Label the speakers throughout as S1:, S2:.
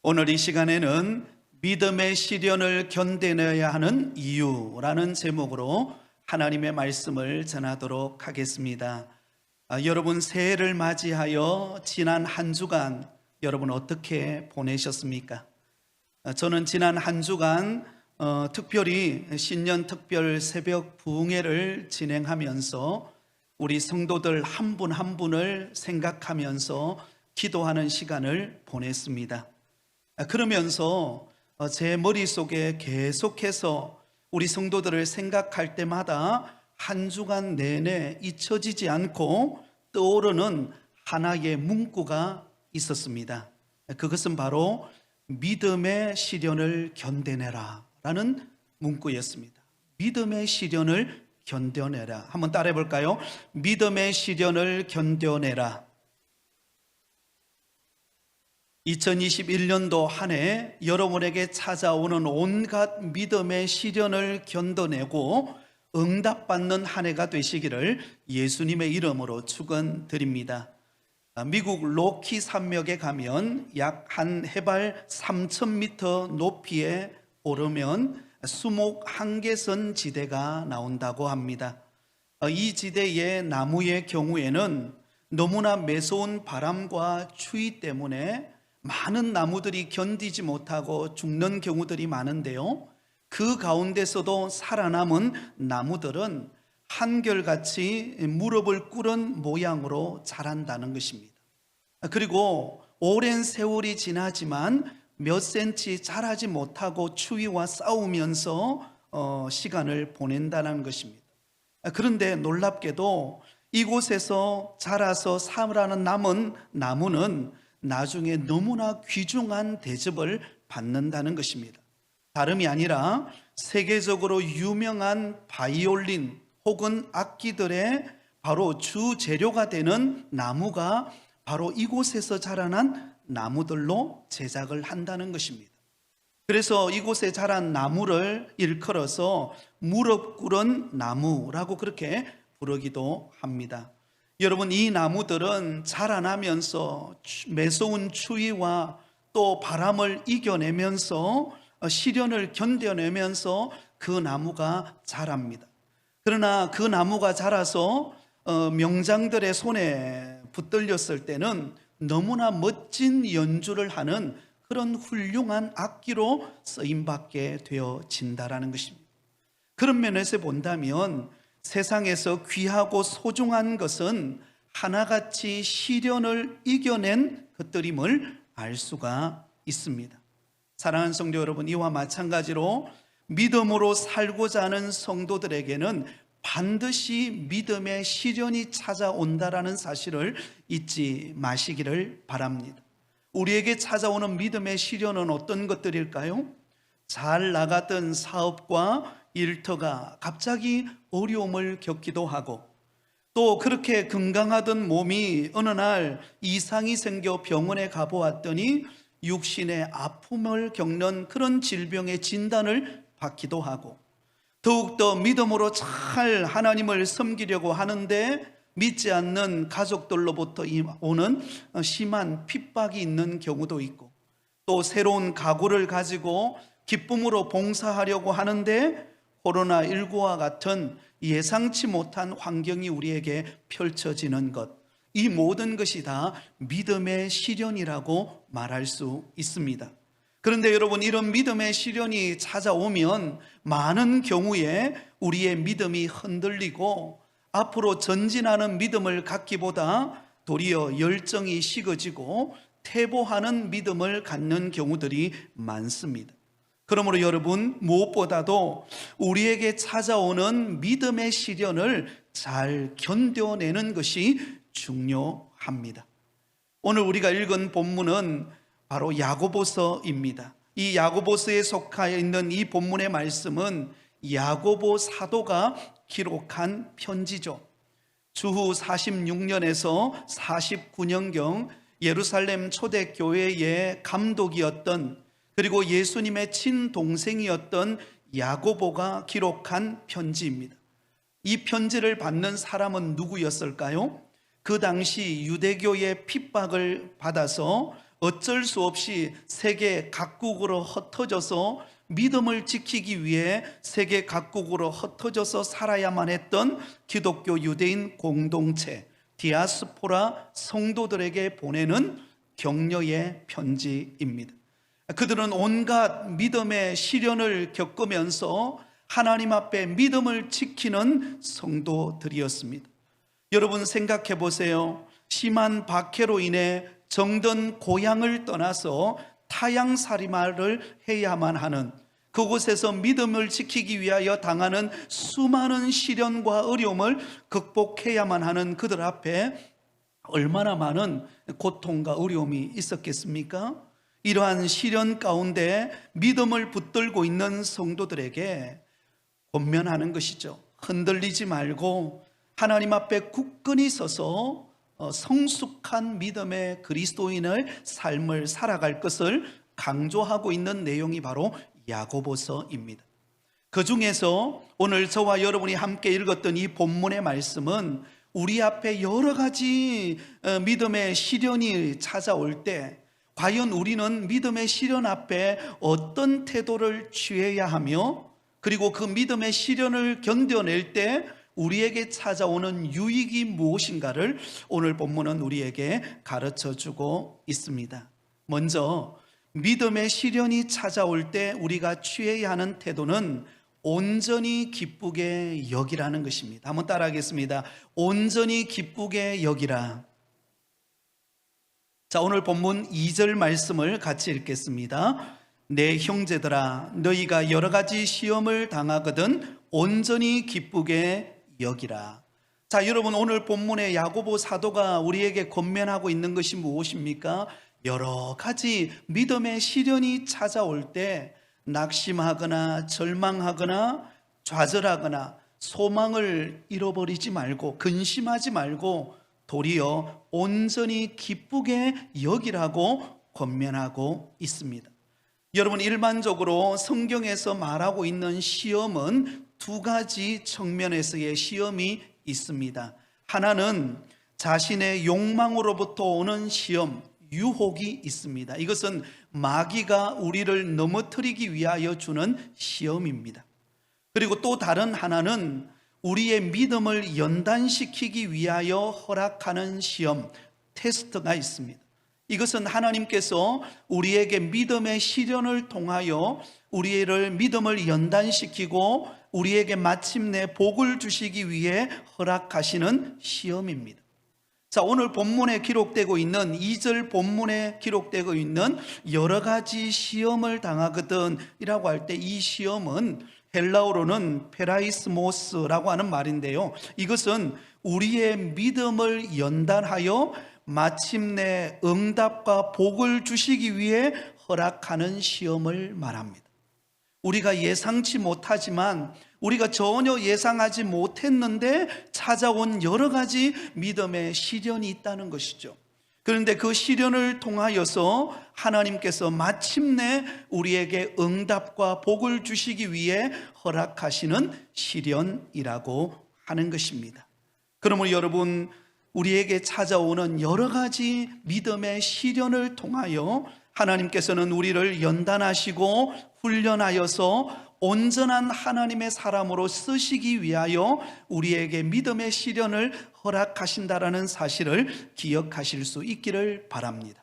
S1: 오늘 이 시간에는 믿음의 시련을 견뎌내야 하는 이유라는 제목으로 하나님의 말씀을 전하도록 하겠습니다. 여러분 새해를 맞이하여 지난 한 주간 여러분 어떻게 보내셨습니까? 저는 지난 한 주간 특별히 신년 특별 새벽 부흥회를 진행하면서 우리 성도들 한 분 한 분을 생각하면서 기도하는 시간을 보냈습니다. 그러면서 제 머릿속에 계속해서 우리 성도들을 생각할 때마다 한 주간 내내 잊혀지지 않고 떠오르는 하나의 문구가 있었습니다. 그것은 바로 믿음의 시련을 견뎌내라 라는 문구였습니다. 믿음의 시련을 견뎌내라. 한번 따라해 볼까요? 믿음의 시련을 견뎌내라. 2021년도 한 해 여러분에게 찾아오는 온갖 믿음의 시련을 견뎌내고 응답받는 한 해가 되시기를 예수님의 이름으로 축원드립니다. 미국 로키 산맥에 가면 약 한 해발 3,000m 높이에 오르면 수목 한계선 지대가 나온다고 합니다. 이 지대의 나무의 경우에는 너무나 매서운 바람과 추위 때문에 많은 나무들이 견디지 못하고 죽는 경우들이 많은데요, 그 가운데서도 살아남은 나무들은 한결같이 무릎을 꿇은 모양으로 자란다는 것입니다. 그리고 오랜 세월이 지나지만 몇 센치 자라지 못하고 추위와 싸우면서 시간을 보낸다는 것입니다. 그런데 놀랍게도 이곳에서 자라서 살아는 남은 나무는 나중에 너무나 귀중한 대접을 받는다는 것입니다. 다름이 아니라 세계적으로 유명한 바이올린 혹은 악기들의 바로 주 재료가 되는 나무가 바로 이곳에서 자라난 나무들로 제작을 한다는 것입니다. 그래서 이곳에 자란 나무를 일컬어서 무릎 꿇은 나무라고 그렇게 부르기도 합니다. 여러분, 이 나무들은 자라나면서 매서운 추위와 또 바람을 이겨내면서 시련을 견뎌내면서 그 나무가 자랍니다. 그러나 그 나무가 자라서 명장들의 손에 붙들렸을 때는 너무나 멋진 연주를 하는 그런 훌륭한 악기로 쓰임받게 되어진다라는 것입니다. 그런 면에서 본다면 세상에서 귀하고 소중한 것은 하나같이 시련을 이겨낸 것들임을 알 수가 있습니다. 사랑하는 성도 여러분, 이와 마찬가지로 믿음으로 살고자 하는 성도들에게는 반드시 믿음의 시련이 찾아온다라는 사실을 잊지 마시기를 바랍니다. 우리에게 찾아오는 믿음의 시련은 어떤 것들일까요? 잘 나가던 사업과 일터가 갑자기 어려움을 겪기도 하고, 또 그렇게 건강하던 몸이 어느 날 이상이 생겨 병원에 가보았더니 육신의 아픔을 겪는 그런 질병의 진단을 받기도 하고, 더욱더 믿음으로 잘 하나님을 섬기려고 하는데 믿지 않는 가족들로부터 오는 심한 핍박이 있는 경우도 있고, 또 새로운 각오를 가지고 기쁨으로 봉사하려고 하는데 코로나19와 같은 예상치 못한 환경이 우리에게 펼쳐지는 것, 이 모든 것이 다 믿음의 시련이라고 말할 수 있습니다. 그런데 여러분, 이런 믿음의 시련이 찾아오면 많은 경우에 우리의 믿음이 흔들리고 앞으로 전진하는 믿음을 갖기보다 도리어 열정이 식어지고 퇴보하는 믿음을 갖는 경우들이 많습니다. 그러므로 여러분, 무엇보다도 우리에게 찾아오는 믿음의 시련을 잘 견뎌내는 것이 중요합니다. 오늘 우리가 읽은 본문은 바로 야고보서입니다. 이 야고보서에 속하여 있는 이 본문의 말씀은 야고보 사도가 기록한 편지죠. 주후 46년에서 49년경 예루살렘 초대교회의 감독이었던, 그리고 예수님의 친동생이었던 야고보가 기록한 편지입니다. 이 편지를 받는 사람은 누구였을까요? 그 당시 유대교의 핍박을 받아서 어쩔 수 없이 세계 각국으로 흩어져서 믿음을 지키기 위해 세계 각국으로 흩어져서 살아야만 했던 기독교 유대인 공동체 디아스포라 성도들에게 보내는 격려의 편지입니다. 그들은 온갖 믿음의 시련을 겪으면서 하나님 앞에 믿음을 지키는 성도들이었습니다. 여러분 생각해 보세요. 심한 박해로 인해 정든 고향을 떠나서 타향살이마를 해야만 하는, 그곳에서 믿음을 지키기 위하여 당하는 수많은 시련과 어려움을 극복해야만 하는 그들 앞에 얼마나 많은 고통과 어려움이 있었겠습니까? 이러한 시련 가운데 믿음을 붙들고 있는 성도들에게 권면하는 것이죠. 흔들리지 말고 하나님 앞에 굳건히 서서 성숙한 믿음의 그리스도인의 삶을 살아갈 것을 강조하고 있는 내용이 바로 야고보서입니다. 그 중에서 오늘 저와 여러분이 함께 읽었던 이 본문의 말씀은 우리 앞에 여러 가지 믿음의 시련이 찾아올 때 과연 우리는 믿음의 시련 앞에 어떤 태도를 취해야 하며, 그리고 그 믿음의 시련을 견뎌낼 때 우리에게 찾아오는 유익이 무엇인가를 오늘 본문은 우리에게 가르쳐주고 있습니다. 먼저 믿음의 시련이 찾아올 때 우리가 취해야 하는 태도는 온전히 기쁘게 여기라는 것입니다. 한번 따라하겠습니다. 온전히 기쁘게 여기라. 자, 오늘 본문 2절 말씀을 같이 읽겠습니다. 내 형제들아, 너희가 여러 가지 시험을 당하거든 온전히 기쁘게 여기라. 자, 여러분, 오늘 본문의 야고보 사도가 우리에게 권면하고 있는 것이 무엇입니까? 여러 가지 믿음의 시련이 찾아올 때 낙심하거나 절망하거나 좌절하거나 소망을 잃어버리지 말고, 근심하지 말고 도리어 온전히 기쁘게 여기라고 권면하고 있습니다. 여러분, 일반적으로 성경에서 말하고 있는 시험은 두 가지 측면에서의 시험이 있습니다. 하나는 자신의 욕망으로부터 오는 시험, 유혹이 있습니다. 이것은 마귀가 우리를 넘어뜨리기 위하여 주는 시험입니다. 그리고 또 다른 하나는 우리의 믿음을 연단시키기 위하여 허락하는 시험, 테스트가 있습니다. 이것은 하나님께서 우리에게 믿음의 시련을 통하여 우리를 믿음을 연단시키고 우리에게 마침내 복을 주시기 위해 허락하시는 시험입니다. 자, 오늘 본문에 기록되고 있는 2절 본문에 기록되고 있는 여러 가지 시험을 당하거든 이라고 할 때 이 시험은 헬라어로는 페라이스모스라고 하는 말인데요, 이것은 우리의 믿음을 연단하여 마침내 응답과 복을 주시기 위해 허락하는 시험을 말합니다. 우리가 예상치 못하지만, 우리가 전혀 예상하지 못했는데 찾아온 여러 가지 믿음의 시련이 있다는 것이죠. 그런데 그 시련을 통하여서 하나님께서 마침내 우리에게 응답과 복을 주시기 위해 허락하시는 시련이라고 하는 것입니다. 그러므로 여러분, 우리에게 찾아오는 여러 가지 믿음의 시련을 통하여 하나님께서는 우리를 연단하시고 훈련하여서 온전한 하나님의 사람으로 쓰시기 위하여 우리에게 믿음의 시련을 허락하신다라는 사실을 기억하실 수 있기를 바랍니다.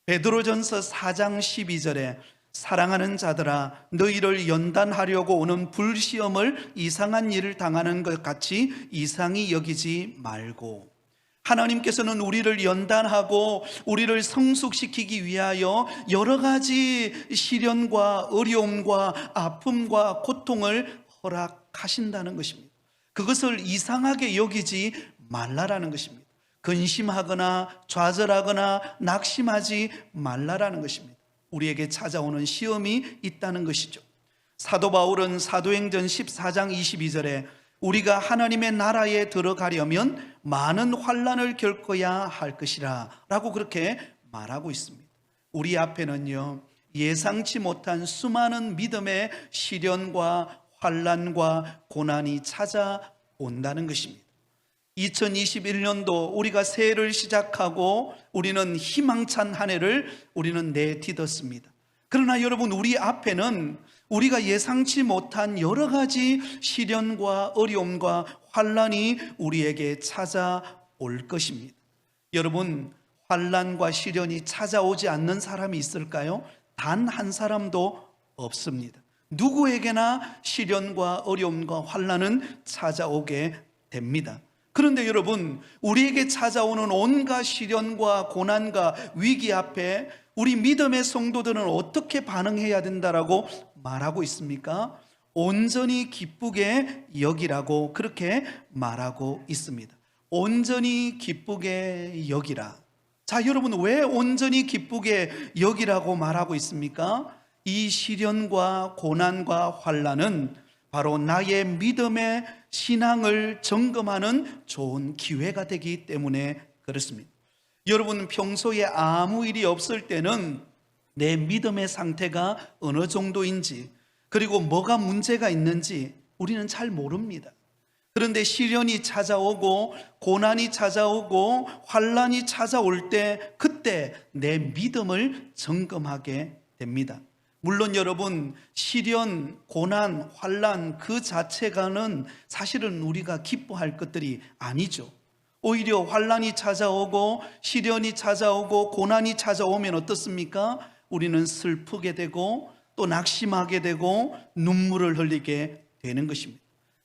S1: 베드로전서 4장 12절에 사랑하는 자들아, 너희를 연단하려고 오는 불시험을 이상한 일을 당하는 것 같이 이상히 여기지 말고, 하나님께서는 우리를 연단하고 우리를 성숙시키기 위하여 여러 가지 시련과 어려움과 아픔과 고통을 허락하신다는 것입니다. 그것을 이상하게 여기지 말라라는 것입니다. 근심하거나 좌절하거나 낙심하지 말라라는 것입니다. 우리에게 찾아오는 시험이 있다는 것이죠. 사도 바울은 사도행전 14장 22절에 우리가 하나님의 나라에 들어가려면 많은 환난을 겪어야 할 것이라 라고 그렇게 말하고 있습니다. 우리 앞에는요, 예상치 못한 수많은 믿음의 시련과 환난과 고난이 찾아온다는 것입니다. 2021년도 우리가 새해를 시작하고 우리는 희망찬 한 해를 우리는 내딛었습니다. 그러나 여러분, 우리 앞에는 우리가 예상치 못한 여러 가지 시련과 어려움과 환난이 우리에게 찾아올 것입니다. 여러분, 환난과 시련이 찾아오지 않는 사람이 있을까요? 단 한 사람도 없습니다. 누구에게나 시련과 어려움과 환난은 찾아오게 됩니다. 그런데 여러분, 우리에게 찾아오는 온갖 시련과 고난과 위기 앞에 우리 믿음의 성도들은 어떻게 반응해야 된다라고 말하고 있습니까? 온전히 기쁘게 여기라고 그렇게 말하고 있습니다. 온전히 기쁘게 여기라. 자, 여러분, 왜 온전히 기쁘게 여기라고 말하고 있습니까? 이 시련과 고난과 환난은 바로 나의 믿음의 신앙을 점검하는 좋은 기회가 되기 때문에 그렇습니다. 여러분, 평소에 아무 일이 없을 때는 내 믿음의 상태가 어느 정도인지, 그리고 뭐가 문제가 있는지 우리는 잘 모릅니다. 그런데 시련이 찾아오고 고난이 찾아오고 환난이 찾아올 때, 그때 내 믿음을 점검하게 됩니다. 물론 여러분, 시련, 고난, 환난 그 자체가는 사실은 우리가 기뻐할 것들이 아니죠. 오히려 환난이 찾아오고 시련이 찾아오고 고난이 찾아오면 어떻습니까? 우리는 슬프게 되고 또 낙심하게 되고 눈물을 흘리게 되는 것입니다.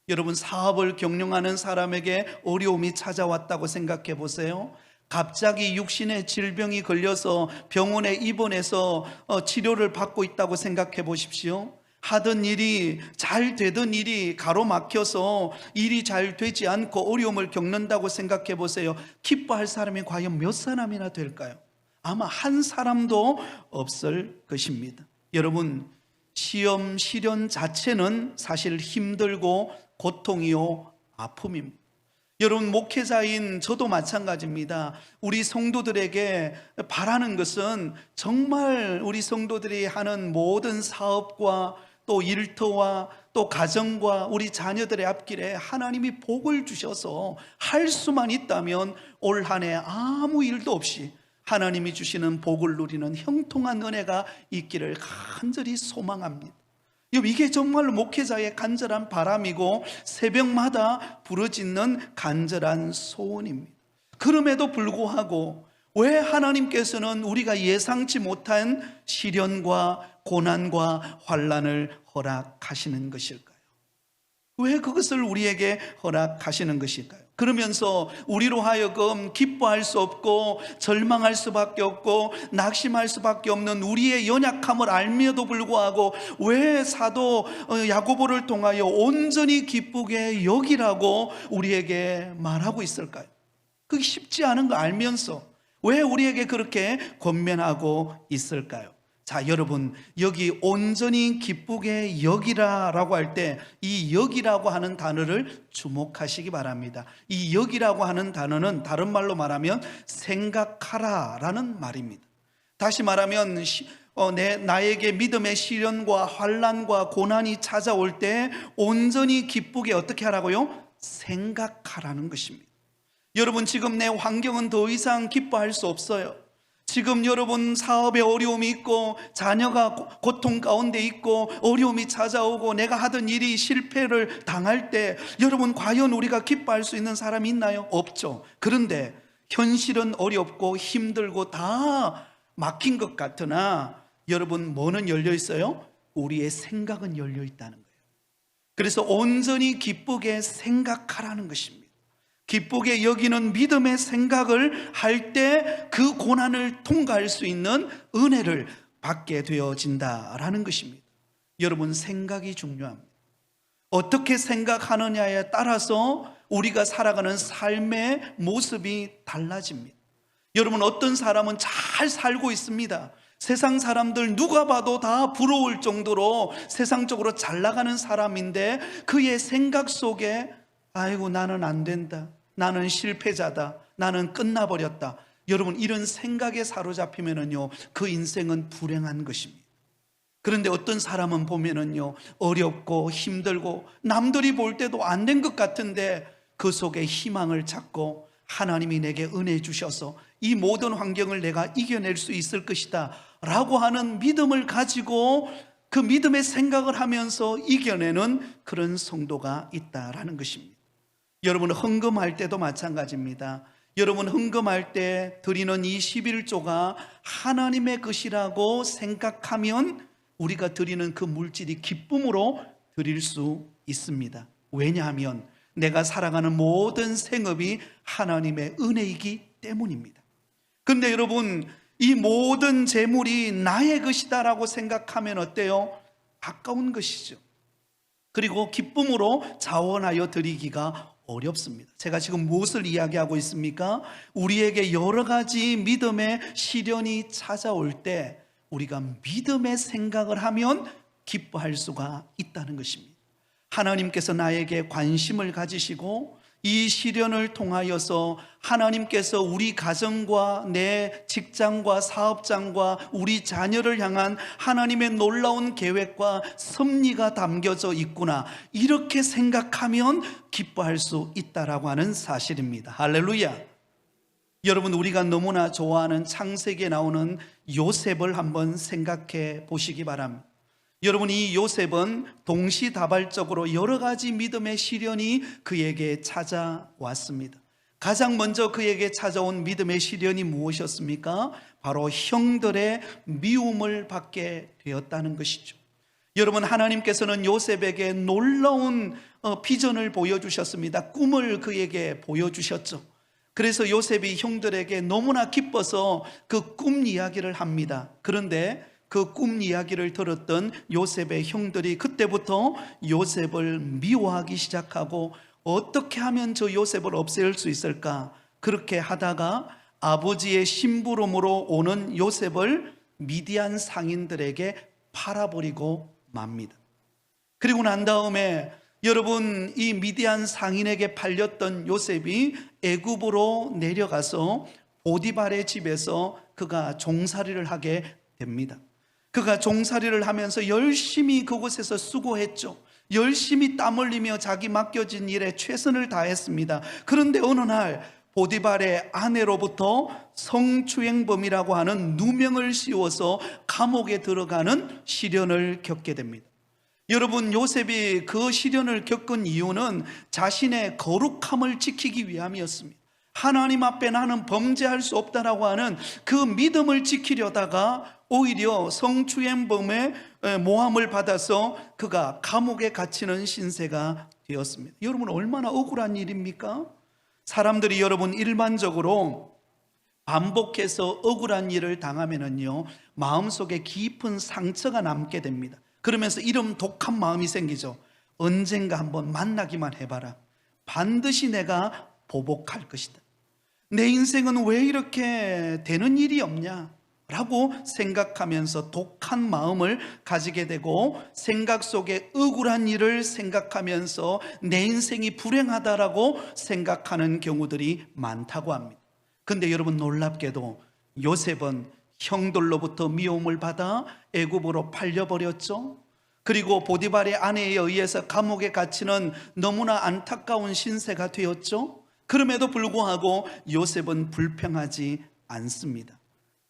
S1: 여러분, 사업을 경영하는 사람에게 어려움이 찾아왔다고 생각해 보세요. 갑자기 육신의 질병이 걸려서 병원에 입원해서 치료를 받고 있다고 생각해 보십시오. 하던 일이, 잘 되던 일이 가로막혀서 일이 잘 되지 않고 어려움을 겪는다고 생각해 보세요. 기뻐할 사람이 과연 몇 사람이나 될까요? 아마 한 사람도 없을 것입니다. 여러분, 시험, 시련 자체는 사실 힘들고 고통이요 아픔입니다. 여러분, 목회자인 저도 마찬가지입니다. 우리 성도들에게 바라는 것은 정말 우리 성도들이 하는 모든 사업과 또 일터와 또 가정과 우리 자녀들의 앞길에 하나님이 복을 주셔서 할 수만 있다면 올 한 해 아무 일도 없이 하나님이 주시는 복을 누리는 형통한 은혜가 있기를 간절히 소망합니다. 이게 정말로 목회자의 간절한 바람이고 새벽마다 부르짖는 간절한 소원입니다. 그럼에도 불구하고 왜 하나님께서는 우리가 예상치 못한 시련과 고난과 환난을 허락하시는 것일까요? 왜 그것을 우리에게 허락하시는 것일까요? 그러면서 우리로 하여금 기뻐할 수 없고 절망할 수밖에 없고 낙심할 수밖에 없는 우리의 연약함을 알면도 불구하고 왜 사도 야고보를 통하여 온전히 기쁘게 여기라고 우리에게 말하고 있을까요? 그게 쉽지 않은 거 알면서 왜 우리에게 그렇게 권면하고 있을까요? 자, 여러분, 여기 온전히 기쁘게 여기라라고 할 때 이 여기라고 하는 단어를 주목하시기 바랍니다. 이 여기라고 하는 단어는 다른 말로 말하면 생각하라라는 말입니다. 다시 말하면 나에게 믿음의 시련과 환난과 고난이 찾아올 때 온전히 기쁘게 어떻게 하라고요? 생각하라는 것입니다. 여러분, 지금 내 환경은 더 이상 기뻐할 수 없어요. 지금 여러분 사업에 어려움이 있고 자녀가 고통 가운데 있고 어려움이 찾아오고 내가 하던 일이 실패를 당할 때 여러분, 과연 우리가 기뻐할 수 있는 사람이 있나요? 없죠. 그런데 현실은 어렵고 힘들고 다 막힌 것 같으나 여러분, 뭐는 열려 있어요? 우리의 생각은 열려 있다는 거예요. 그래서 온전히 기쁘게 생각하라는 것입니다. 기쁘게 여기는 믿음의 생각을 할 때 그 고난을 통과할 수 있는 은혜를 받게 되어진다라는 것입니다. 여러분, 생각이 중요합니다. 어떻게 생각하느냐에 따라서 우리가 살아가는 삶의 모습이 달라집니다. 여러분, 어떤 사람은 잘 살고 있습니다. 세상 사람들 누가 봐도 다 부러울 정도로 세상적으로 잘 나가는 사람인데 그의 생각 속에 아이고, 나는 안 된다, 나는 실패자다, 나는 끝나버렸다. 여러분, 이런 생각에 사로잡히면은요, 그 인생은 불행한 것입니다. 그런데 어떤 사람은 보면은요, 어렵고 힘들고 남들이 볼 때도 안 된 것 같은데 그 속에 희망을 찾고 하나님이 내게 은혜 주셔서 이 모든 환경을 내가 이겨낼 수 있을 것이다 라고 하는 믿음을 가지고 그 믿음의 생각을 하면서 이겨내는 그런 성도가 있다라는 것입니다. 여러분, 헌금할 때도 마찬가지입니다. 여러분, 헌금할 때 드리는 이 11조가 하나님의 것이라고 생각하면 우리가 드리는 그 물질이 기쁨으로 드릴 수 있습니다. 왜냐하면 내가 살아가는 모든 생업이 하나님의 은혜이기 때문입니다. 그런데 여러분, 이 모든 재물이 나의 것이다라고 생각하면 어때요? 아까운 것이죠. 그리고 기쁨으로 자원하여 드리기가 어렵습니다. 제가 지금 무엇을 이야기하고 있습니까? 우리에게 여러 가지 믿음의 시련이 찾아올 때 우리가 믿음의 생각을 하면 기뻐할 수가 있다는 것입니다. 하나님께서 나에게 관심을 가지시고 이 시련을 통하여서 하나님께서 우리 가정과 내 직장과 사업장과 우리 자녀를 향한 하나님의 놀라운 계획과 섭리가 담겨져 있구나, 이렇게 생각하면 기뻐할 수 있다라고 하는 사실입니다. 할렐루야. 여러분, 우리가 너무나 좋아하는 창세기에 나오는 요셉을 한번 생각해 보시기 바랍니다. 여러분, 이 요셉은 동시다발적으로 여러 가지 믿음의 시련이 그에게 찾아왔습니다. 가장 먼저 그에게 찾아온 믿음의 시련이 무엇이었습니까? 바로 형들의 미움을 받게 되었다는 것이죠. 여러분, 하나님께서는 요셉에게 놀라운 비전을 보여주셨습니다. 꿈을 그에게 보여주셨죠. 그래서 요셉이 형들에게 너무나 기뻐서 그 꿈 이야기를 합니다. 그런데 그 꿈 이야기를 들었던 요셉의 형들이 그때부터 요셉을 미워하기 시작하고 어떻게 하면 저 요셉을 없앨 수 있을까? 그렇게 하다가 아버지의 심부름으로 오는 요셉을 미디안 상인들에게 팔아버리고 맙니다. 그리고 난 다음에 여러분, 이 미디안 상인에게 팔렸던 요셉이 애굽으로 내려가서 보디발의 집에서 그가 종살이를 하게 됩니다. 그가 종살이를 하면서 열심히 그곳에서 수고했죠. 열심히 땀 흘리며 자기 맡겨진 일에 최선을 다했습니다. 그런데 어느 날 보디발의 아내로부터 성추행범이라고 하는 누명을 씌워서 감옥에 들어가는 시련을 겪게 됩니다. 여러분, 요셉이 그 시련을 겪은 이유는 자신의 거룩함을 지키기 위함이었습니다. 하나님 앞에 나는 범죄할 수 없다라고 하는 그 믿음을 지키려다가 오히려 성추행범의 모함을 받아서 그가 감옥에 갇히는 신세가 되었습니다. 여러분, 얼마나 억울한 일입니까? 사람들이 여러분 일반적으로 반복해서 억울한 일을 당하면은요, 마음속에 깊은 상처가 남게 됩니다. 그러면서 이런 독한 마음이 생기죠. 언젠가 한번 만나기만 해봐라. 반드시 내가 보복할 것이다. 내 인생은 왜 이렇게 되는 일이 없냐? 라고 생각하면서 독한 마음을 가지게 되고 생각 속에 억울한 일을 생각하면서 내 인생이 불행하다라고 생각하는 경우들이 많다고 합니다. 근데 여러분, 놀랍게도 요셉은 형들로부터 미움을 받아 애굽으로 팔려버렸죠. 그리고 보디발의 아내에 의해서 감옥에 갇히는 너무나 안타까운 신세가 되었죠. 그럼에도 불구하고 요셉은 불평하지 않습니다.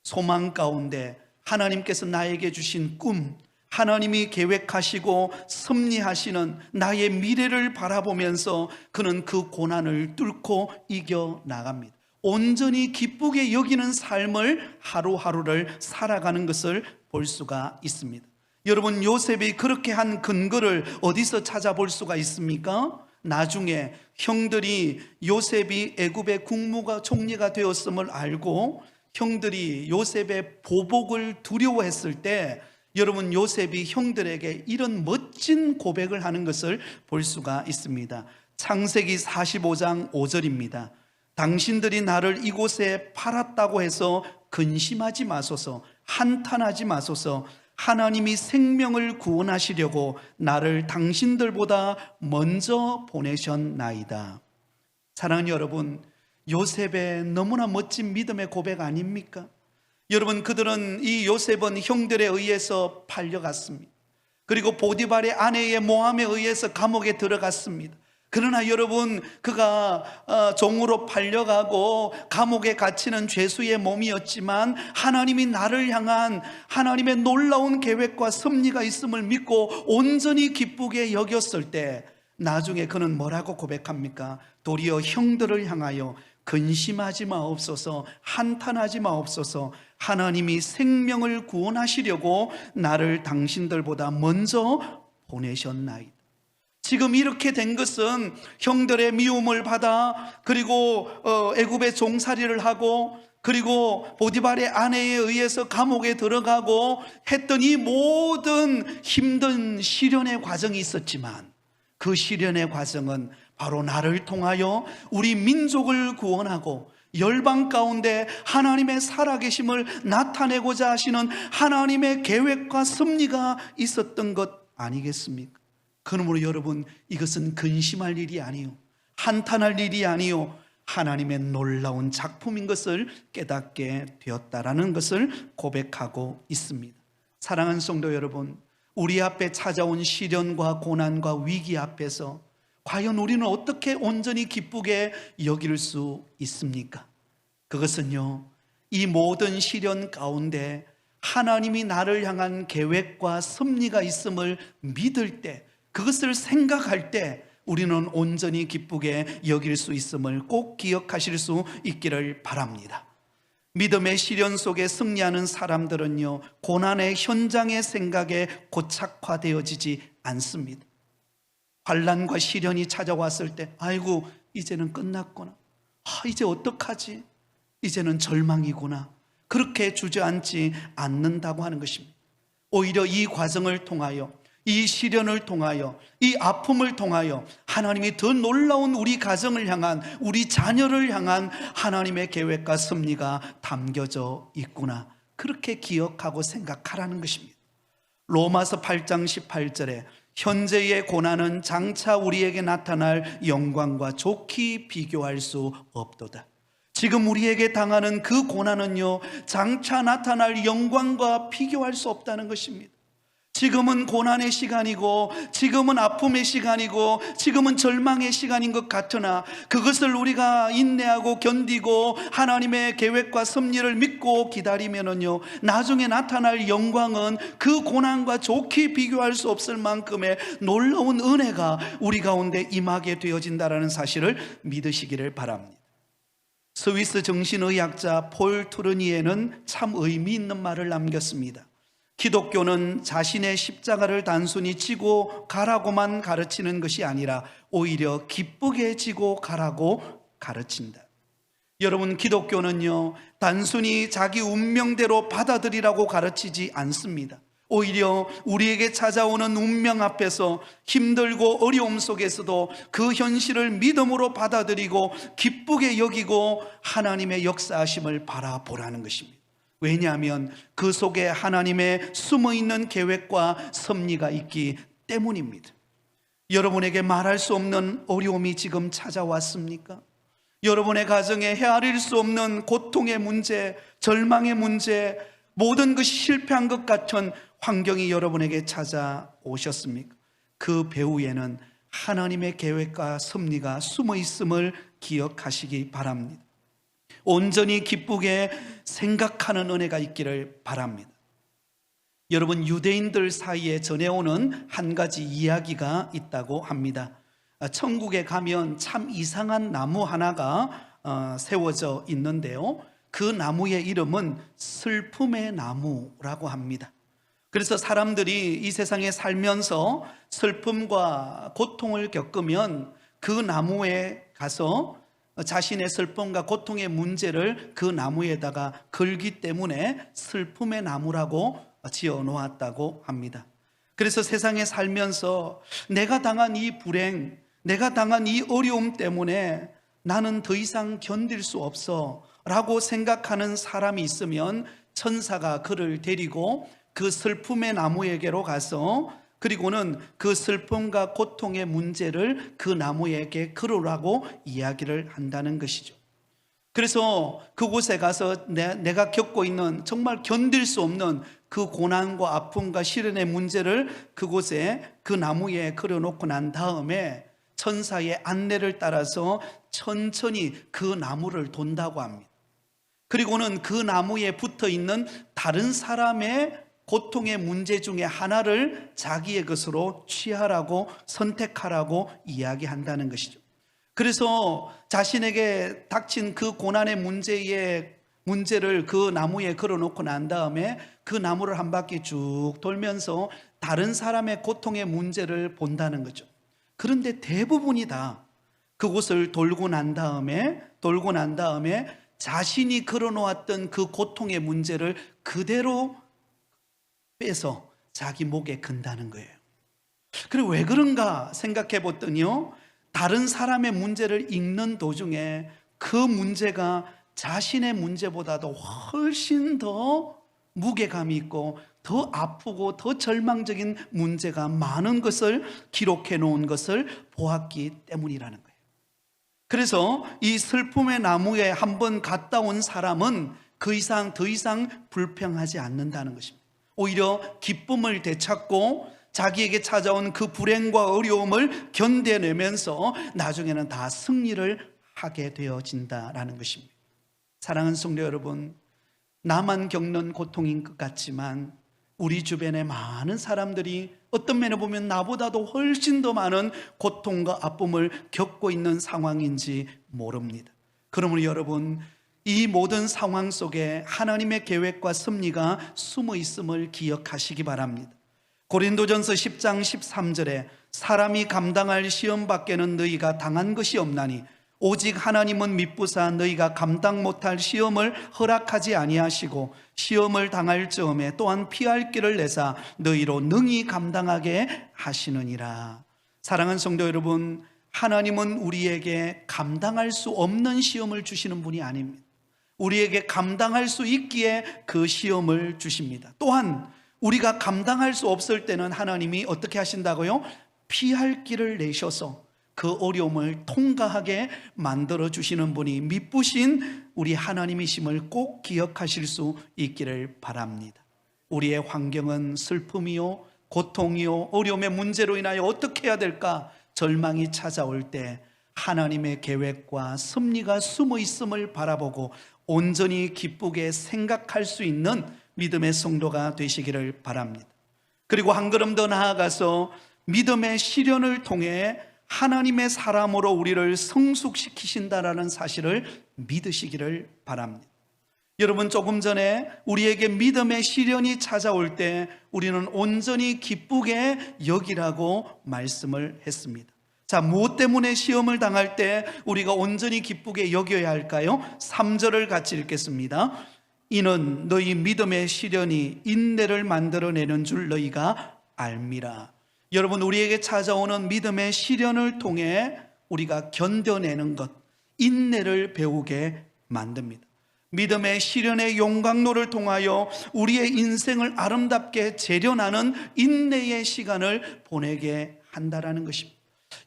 S1: 소망 가운데 하나님께서 나에게 주신 꿈, 하나님이 계획하시고 섭리하시는 나의 미래를 바라보면서 그는 그 고난을 뚫고 이겨나갑니다. 온전히 기쁘게 여기는 삶을 하루하루를 살아가는 것을 볼 수가 있습니다. 여러분, 요셉이 그렇게 한 근거를 어디서 찾아볼 수가 있습니까? 나중에 형들이 요셉이 애굽의 총리가 되었음을 알고 형들이 요셉의 보복을 두려워했을 때 여러분, 요셉이 형들에게 이런 멋진 고백을 하는 것을 볼 수가 있습니다. 창세기 45장 5절입니다. 당신들이 나를 이곳에 팔았다고 해서 근심하지 마소서, 한탄하지 마소서. 하나님이 생명을 구원하시려고 나를 당신들보다 먼저 보내셨나이다. 사랑하는 여러분, 요셉의 너무나 멋진 믿음의 고백 아닙니까? 여러분, 그들은 이 요셉은 형들에 의해서 팔려갔습니다. 그리고 보디발의 아내의 모함에 의해서 감옥에 들어갔습니다. 그러나 여러분, 그가 종으로 팔려가고 감옥에 갇히는 죄수의 몸이었지만 하나님이 나를 향한 하나님의 놀라운 계획과 섭리가 있음을 믿고 온전히 기쁘게 여겼을 때 나중에 그는 뭐라고 고백합니까? 도리어 형들을 향하여 근심하지 마옵소서, 한탄하지 마옵소서. 하나님이 생명을 구원하시려고 나를 당신들보다 먼저 보내셨나이다. 지금 이렇게 된 것은 형들의 미움을 받아 그리고 애굽의 종살이를 하고 그리고 보디발의 아내에 의해서 감옥에 들어가고 했던 이 모든 힘든 시련의 과정이 있었지만 그 시련의 과정은 바로 나를 통하여 우리 민족을 구원하고 열방 가운데 하나님의 살아계심을 나타내고자 하시는 하나님의 계획과 섭리가 있었던 것 아니겠습니까? 그러므로 여러분, 이것은 근심할 일이 아니요, 한탄할 일이 아니요, 하나님의 놀라운 작품인 것을 깨닫게 되었다라는 것을 고백하고 있습니다. 사랑하는 성도 여러분, 우리 앞에 찾아온 시련과 고난과 위기 앞에서 과연 우리는 어떻게 온전히 기쁘게 여길 수 있습니까? 그것은요, 이 모든 시련 가운데 하나님이 나를 향한 계획과 섭리가 있음을 믿을 때, 그것을 생각할 때 우리는 온전히 기쁘게 여길 수 있음을 꼭 기억하실 수 있기를 바랍니다. 믿음의 시련 속에 승리하는 사람들은요, 고난의 현장의 생각에 고착화되어지지 않습니다. 환난과 시련이 찾아왔을 때 아이고 이제는 끝났구나, 이제 어떡하지, 이제는 절망이구나, 그렇게 주저앉지 않는다고 하는 것입니다. 오히려 이 과정을 통하여, 이 시련을 통하여, 이 아픔을 통하여 하나님이 더 놀라운 우리 가정을 향한, 우리 자녀를 향한 하나님의 계획과 섭리가 담겨져 있구나, 그렇게 기억하고 생각하라는 것입니다. 로마서 8장 18절에 현재의 고난은 장차 우리에게 나타날 영광과 좋게 비교할 수 없도다. 지금 우리에게 당하는 그 고난은요, 장차 나타날 영광과 비교할 수 없다는 것입니다. 지금은 고난의 시간이고, 지금은 아픔의 시간이고, 지금은 절망의 시간인 것 같으나 그것을 우리가 인내하고 견디고 하나님의 계획과 섭리를 믿고 기다리면은요, 나중에 나타날 영광은 그 고난과 좋게 비교할 수 없을 만큼의 놀라운 은혜가 우리 가운데 임하게 되어진다는 사실을 믿으시기를 바랍니다. 스위스 정신의학자 폴 투르니에는 참 의미 있는 말을 남겼습니다. 기독교는 자신의 십자가를 단순히 지고 가라고만 가르치는 것이 아니라 오히려 기쁘게 지고 가라고 가르친다. 여러분, 기독교는요, 단순히 자기 운명대로 받아들이라고 가르치지 않습니다. 오히려 우리에게 찾아오는 운명 앞에서 힘들고 어려움 속에서도 그 현실을 믿음으로 받아들이고 기쁘게 여기고 하나님의 역사하심을 바라보라는 것입니다. 왜냐하면 그 속에 하나님의 숨어있는 계획과 섭리가 있기 때문입니다. 여러분에게 말할 수 없는 어려움이 지금 찾아왔습니까? 여러분의 가정에 헤아릴 수 없는 고통의 문제, 절망의 문제, 모든 것이 실패한 것 같은 환경이 여러분에게 찾아오셨습니까? 그 배후에는 하나님의 계획과 섭리가 숨어 있음을 기억하시기 바랍니다. 온전히 기쁘게 생각하는 은혜가 있기를 바랍니다. 여러분, 유대인들 사이에 전해오는 한 가지 이야기가 있다고 합니다. 천국에 가면 참 이상한 나무 하나가 세워져 있는데요, 그 나무의 이름은 슬픔의 나무라고 합니다. 그래서 사람들이 이 세상에 살면서 슬픔과 고통을 겪으면 그 나무에 가서 자신의 슬픔과 고통의 문제를 그 나무에다가 걸기 때문에 슬픔의 나무라고 지어 놓았다고 합니다. 그래서 세상에 살면서 내가 당한 이 불행, 내가 당한 이 어려움 때문에 나는 더 이상 견딜 수 없어 라고 생각하는 사람이 있으면 천사가 그를 데리고 그 슬픔의 나무에게로 가서, 그리고는 그 슬픔과 고통의 문제를 그 나무에게 걸으라고 이야기를 한다는 것이죠. 그래서 그곳에 가서 내가 겪고 있는 정말 견딜 수 없는 그 고난과 아픔과 시련의 문제를 그곳에 그 나무에 걸어놓고 난 다음에 천사의 안내를 따라서 천천히 그 나무를 돈다고 합니다. 그리고는 그 나무에 붙어 있는 다른 사람의 고통의 문제 중에 하나를 자기의 것으로 취하라고, 선택하라고 이야기한다는 것이죠. 그래서 자신에게 닥친 그 고난의 문제를 그 나무에 걸어놓고 난 다음에 그 나무를 한 바퀴 쭉 돌면서 다른 사람의 고통의 문제를 본다는 거죠. 그런데 대부분이 다 그곳을 돌고 난 다음에 자신이 걸어놓았던 그 고통의 문제를 그대로 빼서 자기 목에 건다는 거예요. 그리고 왜 그런가 생각해 봤더니요, 다른 사람의 문제를 읽는 도중에 그 문제가 자신의 문제보다도 훨씬 더 무게감이 있고 더 아프고 더 절망적인 문제가 많은 것을 기록해 놓은 것을 보았기 때문이라는 거예요. 그래서 이 슬픔의 나무에 한번 갔다 온 사람은 더 이상 불평하지 않는다는 것입니다. 오히려 기쁨을 되찾고 자기에게 찾아온 그 불행과 어려움을 견뎌내면서 나중에는 다 승리를 하게 되어진다라는 것입니다. 사랑하는 성도 여러분, 나만 겪는 고통인 것 같지만 우리 주변의 많은 사람들이 어떤 면에 보면 나보다도 훨씬 더 많은 고통과 아픔을 겪고 있는 상황인지 모릅니다. 그러므로 여러분, 이 모든 상황 속에 하나님의 계획과 섭리가 숨어 있음을 기억하시기 바랍니다. 고린도전서 10장 13절에 사람이 감당할 시험 밖에는 너희가 당한 것이 없나니 오직 하나님은 미쁘사 너희가 감당 못할 시험을 허락하지 아니하시고 시험을 당할 즈음에 또한 피할 길을 내사 너희로 능히 감당하게 하시느니라. 사랑하는 성도 여러분, 하나님은 우리에게 감당할 수 없는 시험을 주시는 분이 아닙니다. 우리에게 감당할 수 있기에 그 시험을 주십니다. 또한 우리가 감당할 수 없을 때는 하나님이 어떻게 하신다고요? 피할 길을 내셔서 그 어려움을 통과하게 만들어 주시는 분이 미쁘신 우리 하나님이심을 꼭 기억하실 수 있기를 바랍니다. 우리의 환경은 슬픔이요, 고통이요, 어려움의 문제로 인하여 어떻게 해야 될까 절망이 찾아올 때 하나님의 계획과 섭리가 숨어 있음을 바라보고 온전히 기쁘게 생각할 수 있는 믿음의 성도가 되시기를 바랍니다. 그리고 한 걸음 더 나아가서 믿음의 시련을 통해 하나님의 사람으로 우리를 성숙시키신다라는 사실을 믿으시기를 바랍니다. 여러분, 조금 전에 우리에게 믿음의 시련이 찾아올 때 우리는 온전히 기쁘게 여기라고 말씀을 했습니다. 자, 무엇 때문에 시험을 당할 때 우리가 온전히 기쁘게 여겨야 할까요? 3절을 같이 읽겠습니다. 이는 너희 믿음의 시련이 인내를 만들어내는 줄 너희가 알미라. 여러분, 우리에게 찾아오는 믿음의 시련을 통해 우리가 견뎌내는 것, 인내를 배우게 만듭니다. 믿음의 시련의 용광로를 통하여 우리의 인생을 아름답게 재련하는 인내의 시간을 보내게 한다라는 것입니다.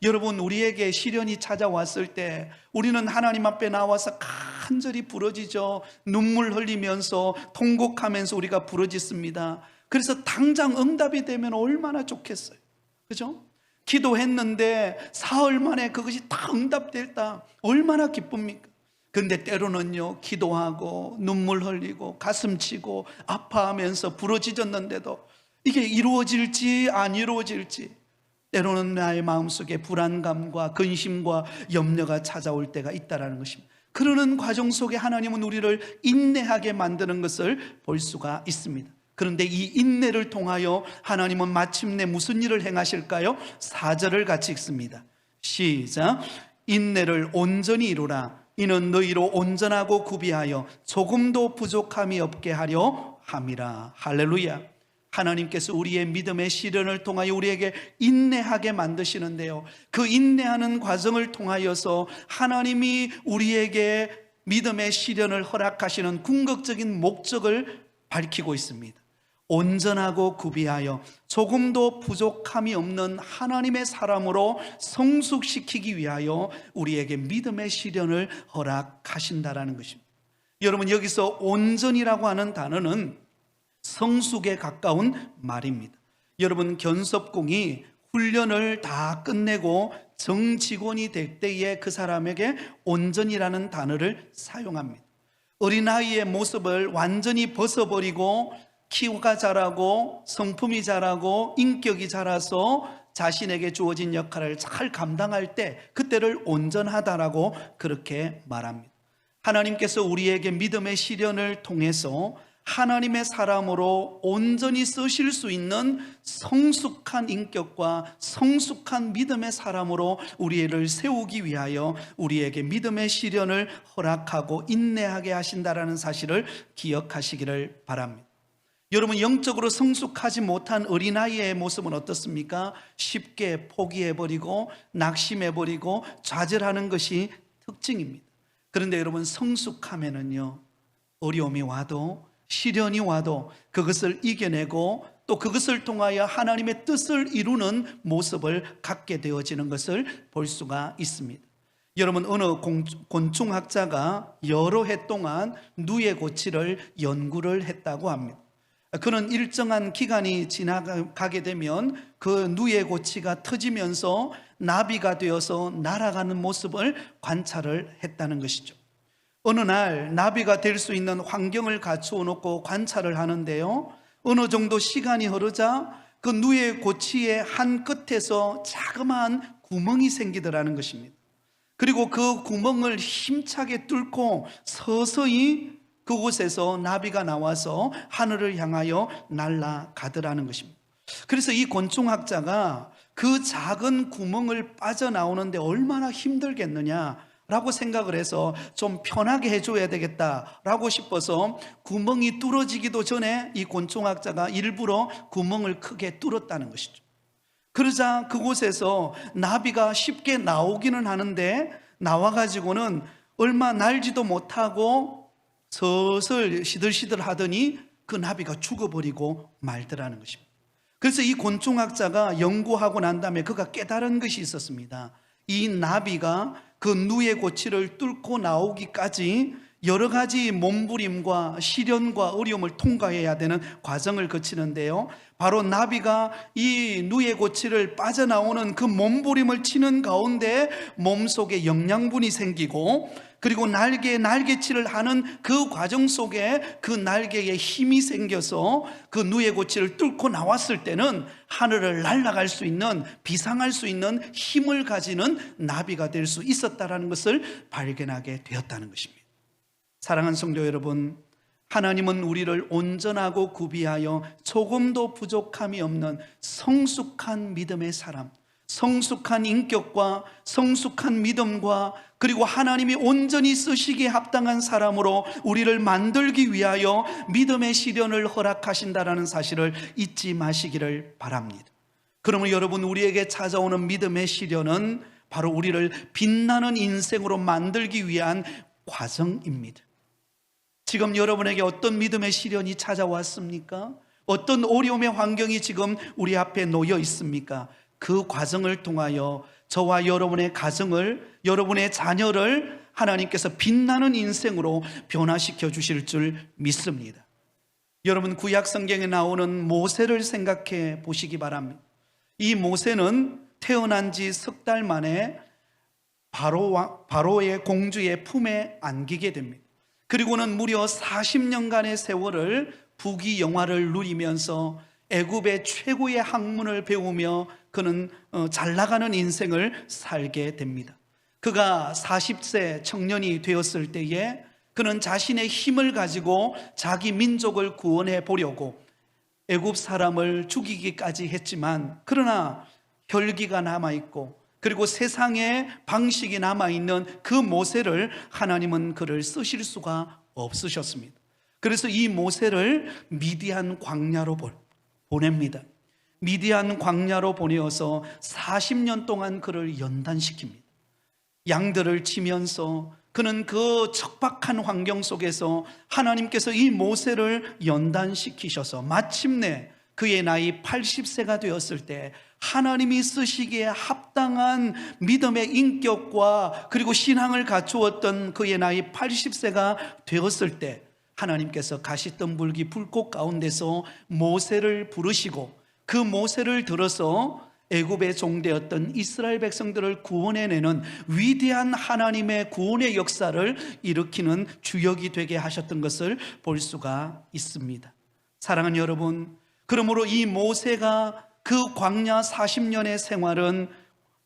S1: 여러분, 우리에게 시련이 찾아왔을 때 우리는 하나님 앞에 나와서 간절히 부르짖어 눈물 흘리면서 통곡하면서 우리가 부르짖습니다. 그래서 당장 응답이 되면 얼마나 좋겠어요. 그죠? 기도했는데 사흘 만에 그것이 다 응답됐다. 얼마나 기쁩니까? 근데 때로는요, 기도하고 눈물 흘리고 가슴 치고 아파하면서 부르짖었는데도 이게 이루어질지 안 이루어질지, 때로는 나의 마음속에 불안감과 근심과 염려가 찾아올 때가 있다는 것입니다. 그러는 과정 속에 하나님은 우리를 인내하게 만드는 것을 볼 수가 있습니다. 그런데 이 인내를 통하여 하나님은 마침내 무슨 일을 행하실까요? 4절을 같이 읽습니다. 시작. 인내를 온전히 이루라. 이는 너희로 온전하고 구비하여 조금도 부족함이 없게 하려 함이라. 할렐루야. 하나님께서 우리의 믿음의 시련을 통하여 우리에게 인내하게 만드시는데요, 그 인내하는 과정을 통하여서 하나님이 우리에게 믿음의 시련을 허락하시는 궁극적인 목적을 밝히고 있습니다. 온전하고 구비하여 조금도 부족함이 없는 하나님의 사람으로 성숙시키기 위하여 우리에게 믿음의 시련을 허락하신다라는 것입니다. 여러분, 여기서 온전이라고 하는 단어는 성숙에 가까운 말입니다. 여러분, 견섭공이 훈련을 다 끝내고 정직원이 될 때에 그 사람에게 온전이라는 단어를 사용합니다. 어린아이의 모습을 완전히 벗어버리고 키가 자라고 성품이 자라고 인격이 자라서 자신에게 주어진 역할을 잘 감당할 때 그때를 온전하다라고 그렇게 말합니다. 하나님께서 우리에게 믿음의 시련을 통해서 하나님의 사람으로 온전히 쓰실 수 있는 성숙한 인격과 성숙한 믿음의 사람으로 우리를 세우기 위하여 우리에게 믿음의 시련을 허락하고 인내하게 하신다라는 사실을 기억하시기를 바랍니다. 여러분, 영적으로 성숙하지 못한 어린아이의 모습은 어떻습니까? 쉽게 포기해버리고 낙심해버리고 좌절하는 것이 특징입니다. 그런데 여러분, 성숙하면은요, 어려움이 와도 시련이 와도 그것을 이겨내고 또 그것을 통하여 하나님의 뜻을 이루는 모습을 갖게 되어지는 것을 볼 수가 있습니다. 여러분, 어느 곤충학자가 여러 해 동안 누에 고치를 연구를 했다고 합니다. 그는 일정한 기간이 지나가게 되면 그 누에 고치가 터지면서 나비가 되어서 날아가는 모습을 관찰을 했다는 것이죠. 어느 날 나비가 될 수 있는 환경을 갖추어 놓고 관찰을 하는데요, 어느 정도 시간이 흐르자 그 누에 고치의 한 끝에서 자그마한 구멍이 생기더라는 것입니다. 그리고 그 구멍을 힘차게 뚫고 서서히 그곳에서 나비가 나와서 하늘을 향하여 날아가더라는 것입니다. 그래서 이 곤충학자가 그 작은 구멍을 빠져나오는데 얼마나 힘들겠느냐라고 생각을 해서 좀 편하게 해줘야 되겠다라고 싶어서 구멍이 뚫어지기도 전에 이 곤충학자가 일부러 구멍을 크게 뚫었다는 것이죠. 그러자 그곳에서 나비가 쉽게 나오기는 하는데 나와가지고는 얼마 날지도 못하고 슬슬 시들시들 하더니 그 나비가 죽어버리고 말더라는 것입니다. 그래서 이 곤충학자가 연구하고 난 다음에 그가 깨달은 것이 있었습니다. 이 나비가 그 누에 고치를 뚫고 나오기까지 여러 가지 몸부림과 시련과 어려움을 통과해야 되는 과정을 거치는데요, 바로 나비가 이 누에 고치를 빠져나오는 그 몸부림을 치는 가운데 몸속에 영양분이 생기고, 그리고 날개치를 하는 그 과정 속에 그 날개에 힘이 생겨서 그 누에 고치를 뚫고 나왔을 때는 하늘을 날아갈 수 있는, 비상할 수 있는 힘을 가지는 나비가 될 수 있었다는 것을 발견하게 되었다는 것입니다. 사랑하는 성도 여러분, 하나님은 우리를 온전하고 구비하여 조금도 부족함이 없는 성숙한 믿음의 사람, 성숙한 인격과 성숙한 믿음과 그리고 하나님이 온전히 쓰시기에 합당한 사람으로 우리를 만들기 위하여 믿음의 시련을 허락하신다는 사실을 잊지 마시기를 바랍니다. 그러면 여러분, 우리에게 찾아오는 믿음의 시련은 바로 우리를 빛나는 인생으로 만들기 위한 과정입니다. 지금 여러분에게 어떤 믿음의 시련이 찾아왔습니까? 어떤 어려움의 환경이 지금 우리 앞에 놓여 있습니까? 그 과정을 통하여 저와 여러분의 가정을, 여러분의 자녀를 하나님께서 빛나는 인생으로 변화시켜 주실 줄 믿습니다. 여러분, 구약 성경에 나오는 모세를 생각해 보시기 바랍니다. 이 모세는 태어난 지 석 달 만에 바로의 공주의 품에 안기게 됩니다. 그리고는 무려 40년간의 세월을 부귀영화를 누리면서 애굽의 최고의 학문을 배우며 그는 잘 나가는 인생을 살게 됩니다. 그가 40세 청년이 되었을 때에 그는 자신의 힘을 가지고 자기 민족을 구원해 보려고 애굽 사람을 죽이기까지 했지만, 그러나 혈기가 남아있고 그리고 세상의 방식이 남아있는 그 모세를 하나님은 그를 쓰실 수가 없으셨습니다. 그래서 이 모세를 미디안 광야로 보냅니다. 미디안 광야로 보내어서 40년 동안 그를 연단시킵니다. 양들을 치면서 그는 그 척박한 환경 속에서 하나님께서 이 모세를 연단시키셔서 마침내 그의 나이 80세가 되었을 때 하나님이 쓰시기에 합당한 믿음의 인격과 그리고 신앙을 갖추었던 그의 나이 80세가 되었을 때 하나님께서 가시덤불기 불꽃 가운데서 모세를 부르시고 그 모세를 들어서 애굽의 종되었던 이스라엘 백성들을 구원해내는 위대한 하나님의 구원의 역사를 일으키는 주역이 되게 하셨던 것을 볼 수가 있습니다. 사랑하는 여러분, 그러므로 이 모세가 그 광야 40년의 생활은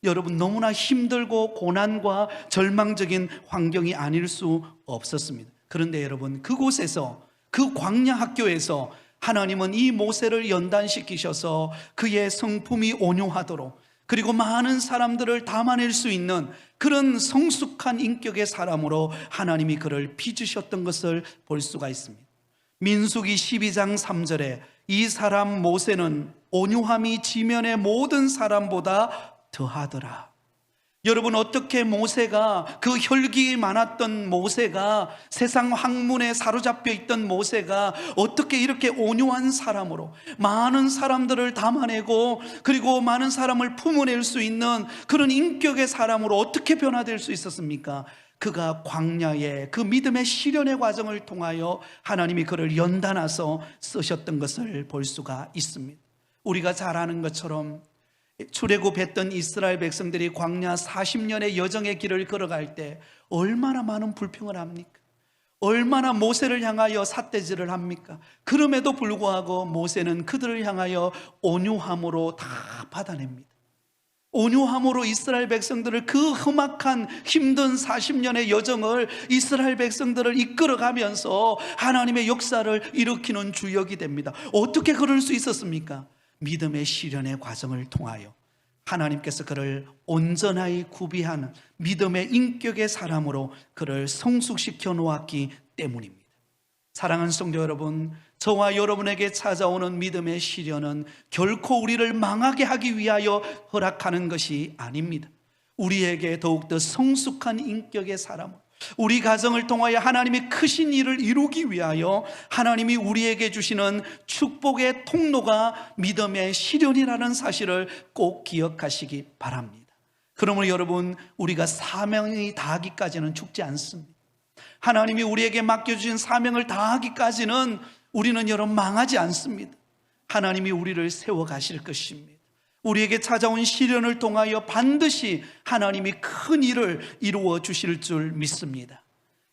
S1: 여러분 너무나 힘들고 고난과 절망적인 환경이 아닐 수 없었습니다. 그런데 여러분, 그곳에서, 그 광야 학교에서 하나님은 이 모세를 연단시키셔서 그의 성품이 온유하도록, 그리고 많은 사람들을 담아낼 수 있는 그런 성숙한 인격의 사람으로 하나님이 그를 빚으셨던 것을 볼 수가 있습니다. 민수기 12장 3절에 이 사람 모세는 온유함이 지면의 모든 사람보다 더하더라. 여러분, 어떻게 모세가, 그 혈기 많았던 모세가, 세상 학문에 사로잡혀 있던 모세가 어떻게 이렇게 온유한 사람으로 많은 사람들을 담아내고 그리고 많은 사람을 품어낼 수 있는 그런 인격의 사람으로 어떻게 변화될 수 있었습니까? 그가 광야의 그 믿음의 시련의 과정을 통하여 하나님이 그를 연단하서 쓰셨던 것을 볼 수가 있습니다. 우리가 잘 아는 것처럼 출애굽했던 이스라엘 백성들이 광야 40년의 여정의 길을 걸어갈 때 얼마나 많은 불평을 합니까? 얼마나 모세를 향하여 삿대질을 합니까? 그럼에도 불구하고 모세는 그들을 향하여 온유함으로 다 받아냅니다. 온유함으로 이스라엘 백성들을, 그 험악한 힘든 40년의 여정을 이스라엘 백성들을 이끌어가면서 하나님의 역사를 일으키는 주역이 됩니다. 어떻게 그럴 수 있었습니까? 믿음의 시련의 과정을 통하여 하나님께서 그를 온전하게 구비하는 믿음의 인격의 사람으로 그를 성숙시켜 놓았기 때문입니다. 사랑하는 성도 여러분, 저와 여러분에게 찾아오는 믿음의 시련은 결코 우리를 망하게 하기 위하여 허락하는 것이 아닙니다. 우리에게 더욱더 성숙한 인격의 사람, 우리 가정을 통하여 하나님이 크신 일을 이루기 위하여 하나님이 우리에게 주시는 축복의 통로가 믿음의 시련이라는 사실을 꼭 기억하시기 바랍니다. 그러므로 여러분, 우리가 사명이 다하기까지는 죽지 않습니다. 하나님이 우리에게 맡겨주신 사명을 다하기까지는 우리는 여러분 망하지 않습니다. 하나님이 우리를 세워가실 것입니다. 우리에게 찾아온 시련을 통하여 반드시 하나님이 큰 일을 이루어 주실 줄 믿습니다.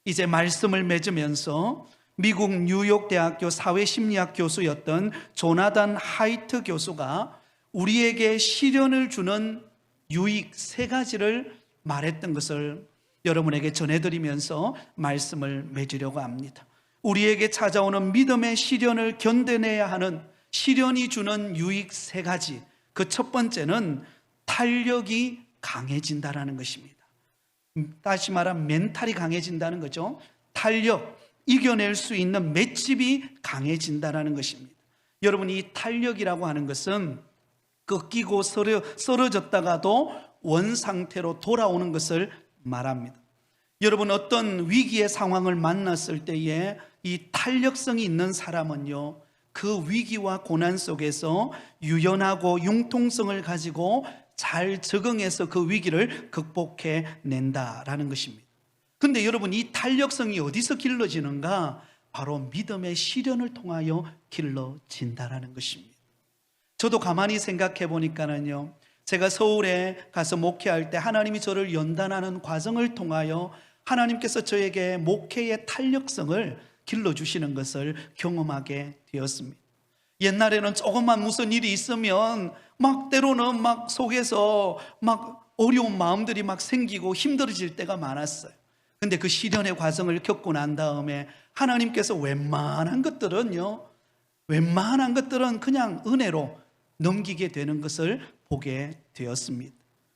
S1: 이제 말씀을 맺으면서 미국 뉴욕대학교 사회심리학 교수였던 조나단 하이트 교수가 우리에게 시련을 주는 유익 3가지를 말했던 것을 여러분에게 전해드리면서 말씀을 맺으려고 합니다. 우리에게 찾아오는 믿음의 시련을 견뎌내야 하는 시련이 주는 유익 3가지, 그 첫 번째는 탄력이 강해진다는 것입니다. 다시 말하면 멘탈이 강해진다는 거죠. 탄력, 이겨낼 수 있는 맷집이 강해진다는 것입니다. 여러분, 이 탄력이라고 하는 것은 꺾이고 쓰러졌다가도 원상태로 돌아오는 것을 말합니다. 여러분, 어떤 위기의 상황을 만났을 때에 이 탄력성이 있는 사람은요, 그 위기와 고난 속에서 유연하고 융통성을 가지고 잘 적응해서 그 위기를 극복해 낸다라는 것입니다. 그런데 여러분, 이 탄력성이 어디서 길러지는가? 바로 믿음의 시련을 통하여 길러진다라는 것입니다. 저도 가만히 생각해 보니까는요, 제가 서울에 가서 목회할 때 하나님이 저를 연단하는 과정을 통하여 하나님께서 저에게 목회의 탄력성을 길러주시는 것을 경험하게 되었습니다. 옛날에는 조금만 무슨 일이 있으면 막 때로는 막 속에서 막 어려운 마음들이 막 생기고 힘들어질 때가 많았어요. 근데 그 시련의 과정을 겪고 난 다음에 하나님께서 웬만한 것들은 그냥 은혜로 넘기게 되는 것을 보게 되었습니다.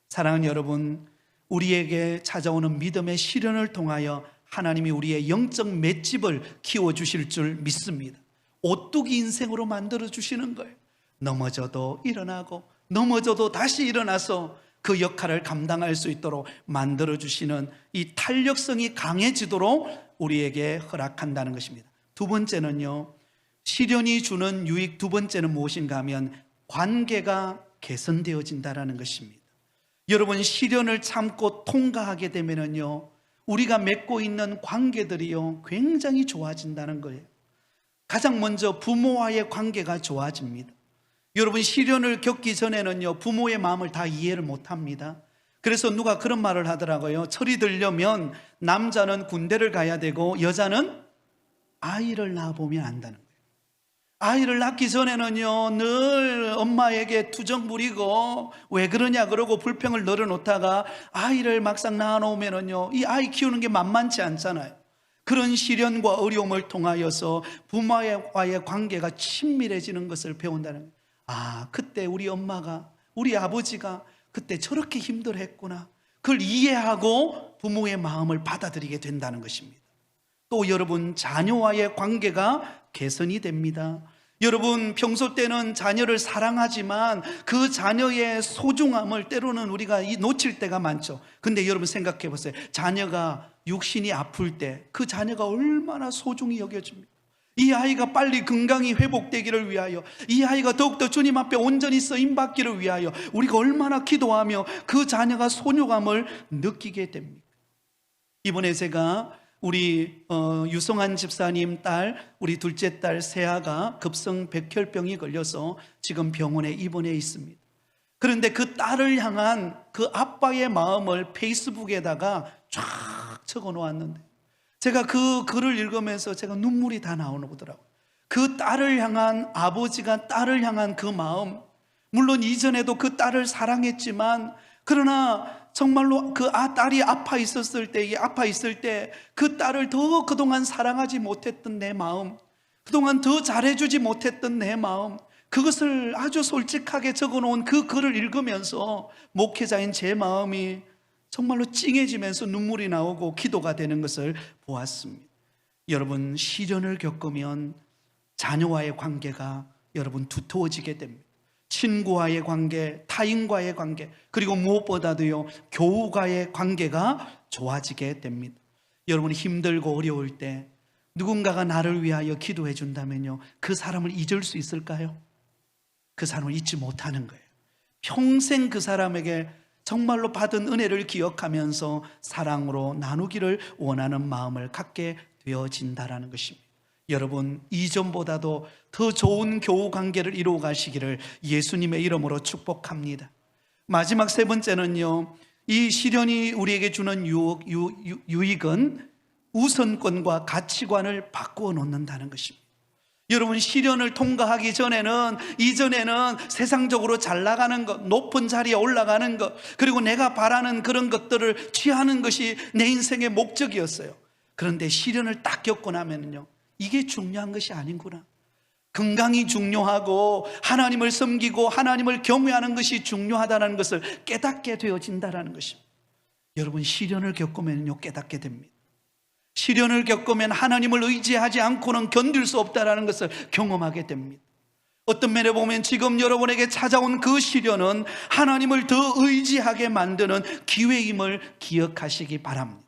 S1: 사랑하는 여러분, 우리에게 찾아오는 믿음의 시련을 통하여 하나님이 우리의 영적 맷집을 키워주실 줄 믿습니다. 오뚜기 인생으로 만들어주시는 거예요. 넘어져도 일어나고 넘어져도 다시 일어나서 그 역할을 감당할 수 있도록 만들어주시는 이 탄력성이 강해지도록 우리에게 허락한다는 것입니다. 두 번째는요, 시련이 주는 유익 두 번째는 무엇인가 하면 관계가 개선되어진다는 것입니다. 여러분, 시련을 참고 통과하게 되면요, 우리가 맺고 있는 관계들이요 굉장히 좋아진다는 거예요. 가장 먼저 부모와의 관계가 좋아집니다. 여러분, 시련을 겪기 전에는요, 부모의 마음을 다 이해를 못합니다. 그래서 누가 그런 말을 하더라고요. 철이 들려면 남자는 군대를 가야 되고 여자는 아이를 낳아보면 안다는 거예요. 아이를 낳기 전에는요, 늘 엄마에게 투정 부리고 왜 그러냐 그러고 불평을 늘어놓다가 아이를 막상 낳아놓으면은요, 이 아이 키우는 게 만만치 않잖아요. 그런 시련과 어려움을 통하여서 부모와의 관계가 친밀해지는 것을 배운다는 거예요. 아, 그때 우리 엄마가, 우리 아버지가 그때 저렇게 힘들었구나. 그걸 이해하고 부모의 마음을 받아들이게 된다는 것입니다. 또 여러분, 자녀와의 관계가 개선이 됩니다. 여러분, 평소 때는 자녀를 사랑하지만 그 자녀의 소중함을 때로는 우리가 놓칠 때가 많죠. 근데 여러분 생각해 보세요. 자녀가 육신이 아플 때 그 자녀가 얼마나 소중히 여겨집니까? 이 아이가 빨리 건강이 회복되기를 위하여, 이 아이가 더욱더 주님 앞에 온전히 쓰임받기를 위하여 우리가 얼마나 기도하며 그 자녀가 소중함을 느끼게 됩니까? 이번에 제가 우리 유성한 집사님 딸, 우리 둘째 딸 세아가 급성 백혈병이 걸려서 지금 병원에 입원해 있습니다. 그런데 그 딸을 향한 그 아빠의 마음을 페이스북에다가 쫙 적어 놓았는데, 제가 그 글을 읽으면서 제가 눈물이 다 나오더라고요. 그 딸을 향한, 아버지가 딸을 향한 그 마음, 물론 이전에도 그 딸을 사랑했지만, 그러나 정말로 그 딸이 아파 있을 때 그 딸을 더 그동안 사랑하지 못했던 내 마음, 그동안 더 잘해주지 못했던 내 마음, 그것을 아주 솔직하게 적어놓은 그 글을 읽으면서 목회자인 제 마음이 정말로 찡해지면서 눈물이 나오고 기도가 되는 것을 보았습니다. 여러분, 시련을 겪으면 자녀와의 관계가 여러분 두터워지게 됩니다. 친구와의 관계, 타인과의 관계, 그리고 무엇보다도요, 교우과의 관계가 좋아지게 됩니다. 여러분, 힘들고 어려울 때 누군가가 나를 위하여 기도해 준다면요, 그 사람을 잊을 수 있을까요? 그 사람을 잊지 못하는 거예요. 평생 그 사람에게 정말로 받은 은혜를 기억하면서 사랑으로 나누기를 원하는 마음을 갖게 되어진다는 것입니다. 여러분, 이전보다도 더 좋은 교우 관계를 이루어 가시기를 예수님의 이름으로 축복합니다. 마지막 세 번째는요, 이 시련이 우리에게 주는 유익은 우선권과 가치관을 바꾸어 놓는다는 것입니다. 여러분, 시련을 통과하기 전에는, 이전에는 세상적으로 잘 나가는 것, 높은 자리에 올라가는 것, 그리고 내가 바라는 그런 것들을 취하는 것이 내 인생의 목적이었어요. 그런데 시련을 딱 겪고 나면요, 이게 중요한 것이 아닌구나. 건강이 중요하고 하나님을 섬기고 하나님을 경외하는 것이 중요하다는 것을 깨닫게 되어진다는 것입니다. 여러분, 시련을 겪으면요, 깨닫게 됩니다. 시련을 겪으면 하나님을 의지하지 않고는 견딜 수 없다는 것을 경험하게 됩니다. 어떤 면에 보면 지금 여러분에게 찾아온 그 시련은 하나님을 더 의지하게 만드는 기회임을 기억하시기 바랍니다.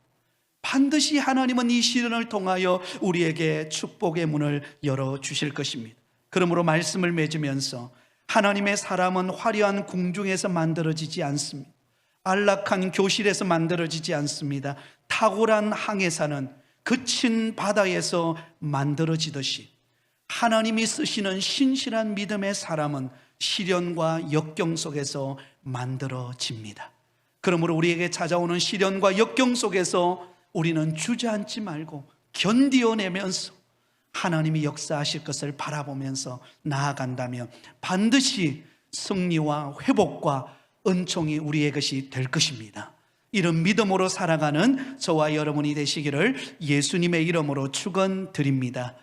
S1: 반드시 하나님은 이 시련을 통하여 우리에게 축복의 문을 열어주실 것입니다. 그러므로 말씀을 맺으면서, 하나님의 사람은 화려한 궁중에서 만들어지지 않습니다. 안락한 교실에서 만들어지지 않습니다. 탁월한 항해사는 거친 바다에서 만들어지듯이 하나님이 쓰시는 신실한 믿음의 사람은 시련과 역경 속에서 만들어집니다. 그러므로 우리에게 찾아오는 시련과 역경 속에서 우리는 주저앉지 말고 견디어내면서 하나님이 역사하실 것을 바라보면서 나아간다면 반드시 승리와 회복과 은총이 우리의 것이 될 것입니다. 이런 믿음으로 살아가는 저와 여러분이 되시기를 예수님의 이름으로 축원드립니다.